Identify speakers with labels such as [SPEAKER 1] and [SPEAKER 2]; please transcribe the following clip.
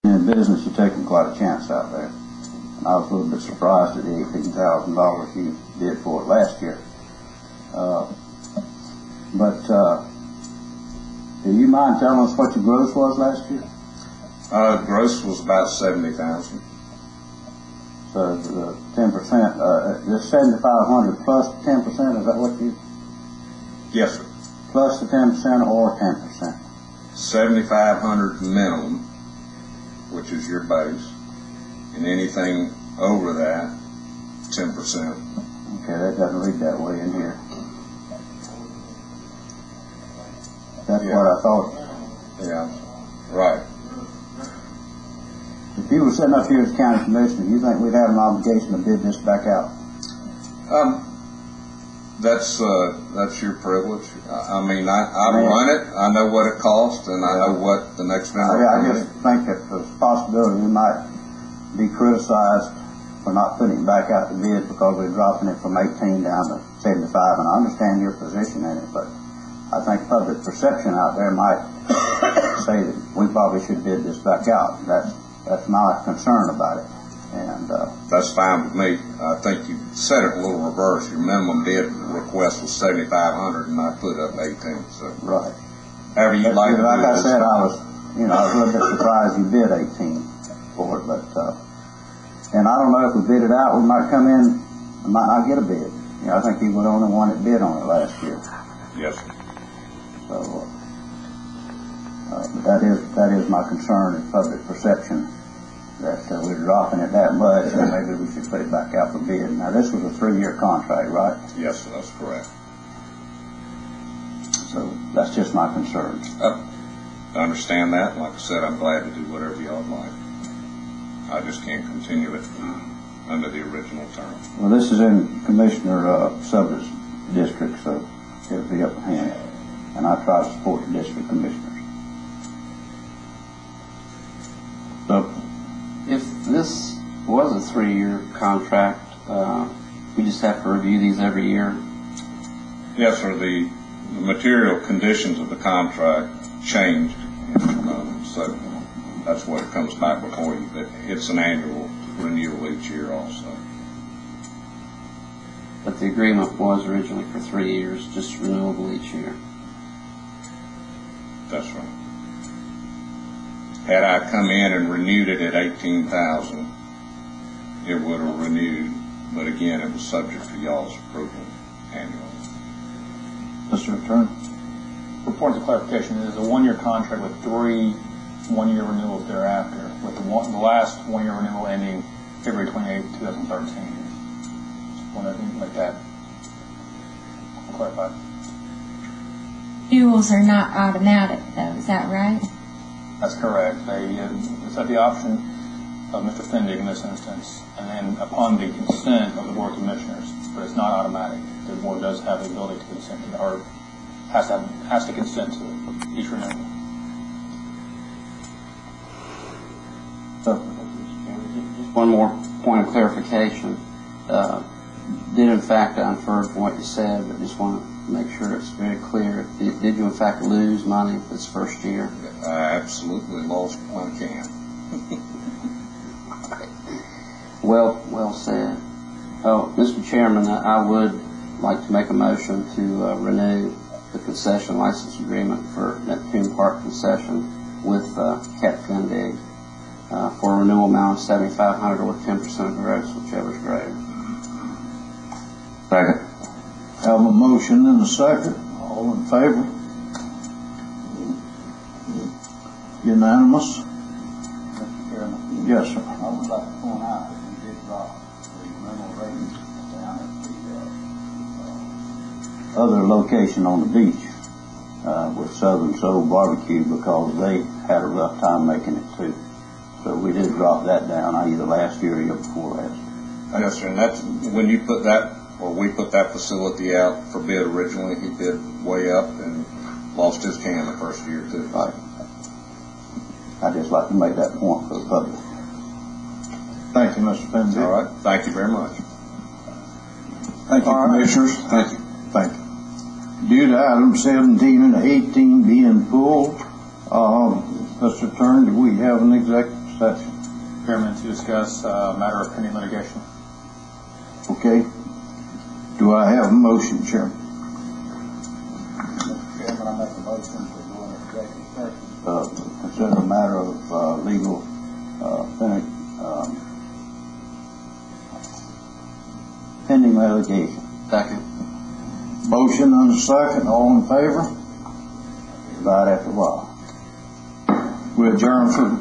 [SPEAKER 1] In business, you're taking quite a chance out there. And I was a little bit surprised at the $18,000 you did for it last year. Do you mind telling us what your gross was last year?
[SPEAKER 2] Gross was about $70,000.
[SPEAKER 1] So the 10%, this 7,500 plus 10%, is that what you?
[SPEAKER 2] Yes, sir.
[SPEAKER 1] Plus the 10% or 10%?
[SPEAKER 2] 7,500 minimum, which is your base, and anything over that, 10%.
[SPEAKER 1] Okay, that doesn't read that way in here. That's what I thought.
[SPEAKER 2] Yeah, right.
[SPEAKER 1] If you were sitting up here as county commissioner, you think we'd have an obligation to bid this back out?
[SPEAKER 2] That's your privilege. I mean, I run it. I know what it costs, and I know what the next vendor.
[SPEAKER 1] I just think that there's a possibility we might be criticized for not putting it back out to bid because we're dropping it from 18 down to 75. And I understand your position in it, but I think public perception out there might say that we probably should bid this back out. That's my concern about it. And
[SPEAKER 2] that's fine with me. I think you said it a little reverse. Your minimum bid request was 7,500, and I put up 18. So
[SPEAKER 1] right.
[SPEAKER 2] However you like to do it.
[SPEAKER 1] Like I said, I was a little bit surprised you bid 18 for it, but and I don't know if we bid it out, we might come in and might not get a bid. I think you were the only one that bid on it last year.
[SPEAKER 2] Yes.
[SPEAKER 1] So, but that is my concern in public perception. That we're dropping it that much, and maybe we should put it back out for bid. Now, this was a 3-year contract, right?
[SPEAKER 2] Yes, that's correct.
[SPEAKER 1] So that's just my concern.
[SPEAKER 2] I understand that. Like I said, I'm glad to do whatever y'all like. I just can't continue it under the original term.
[SPEAKER 1] Well, this is in Commissioner Subbers' district, so it'll be up to him. And I try to support the district commissioners. So,
[SPEAKER 3] if this was a 3-year contract, we just have to review these every year?
[SPEAKER 2] Yes, sir. The material conditions of the contract changed, so that's what it comes back before you. But it's an annual renewal each year also.
[SPEAKER 3] But the agreement was originally for 3 years, just renewable each year.
[SPEAKER 2] That's right. Had I come in and renewed it at 18,000, it would have renewed, but again, it was subject to y'all's approval annually.
[SPEAKER 1] Mr. Attorney?
[SPEAKER 4] For points of clarification, it is a 1-year contract with 3 1-year renewals thereafter, with the last 1-year renewal ending February 28, 2013. Just wanted to make that clarified.
[SPEAKER 5] Renewals are not automatic, though. Is that right?
[SPEAKER 4] That's correct. It's at the option of Mr. Fendig in this instance, and then upon the consent of the Board of Commissioners, but it's not automatic. The Board does have the ability to consent to, or has to consent to each renewal.
[SPEAKER 3] So, just one more point of clarification. Did in fact, I inferred from what you said, but just want to make sure it's very clear. Did you in fact lose money this first year?
[SPEAKER 2] I absolutely lost my can.
[SPEAKER 3] Well said. Oh, Mr. Chairman, I would like to make a motion to renew the concession license agreement for Neptune Park concession with Cat Fendig for a renewal amount of $7,500 or 10% of the gross, whichever is greater.
[SPEAKER 2] Second.
[SPEAKER 1] Have a motion and a second. All in favor? Unanimous?
[SPEAKER 6] Mr. Chairman?
[SPEAKER 1] Yes, sir.
[SPEAKER 6] I would like to point out that we did drop the rental rates down at the
[SPEAKER 1] Other location on the beach with Southern Soul Barbecue because they had a rough time making it too. So we did drop that down either last year or year before last.
[SPEAKER 2] Yes, sir. And that's when you put that, or we put that facility out for bid originally. He bid way up and lost his can the first year too.
[SPEAKER 1] Right. I'd just like to make that point for the public. Thank you, Mr. Fendig.
[SPEAKER 2] All right. Thank you very much.
[SPEAKER 1] Thank you, Commissioners.
[SPEAKER 2] Thank you.
[SPEAKER 1] Thank you. Due to items 17 and 18 being pulled, Mr. Attorney, do we have an executive discussion?
[SPEAKER 4] Chairman, to discuss matter of pending litigation.
[SPEAKER 1] Okay. Do I have a motion, Chairman?
[SPEAKER 6] Mr. Chairman, I make a motion to go into executive session.
[SPEAKER 1] Consider a matter of legal, pending litigation.
[SPEAKER 3] Second.
[SPEAKER 1] Motion and a second, all in favor? Right after a while. We adjourn for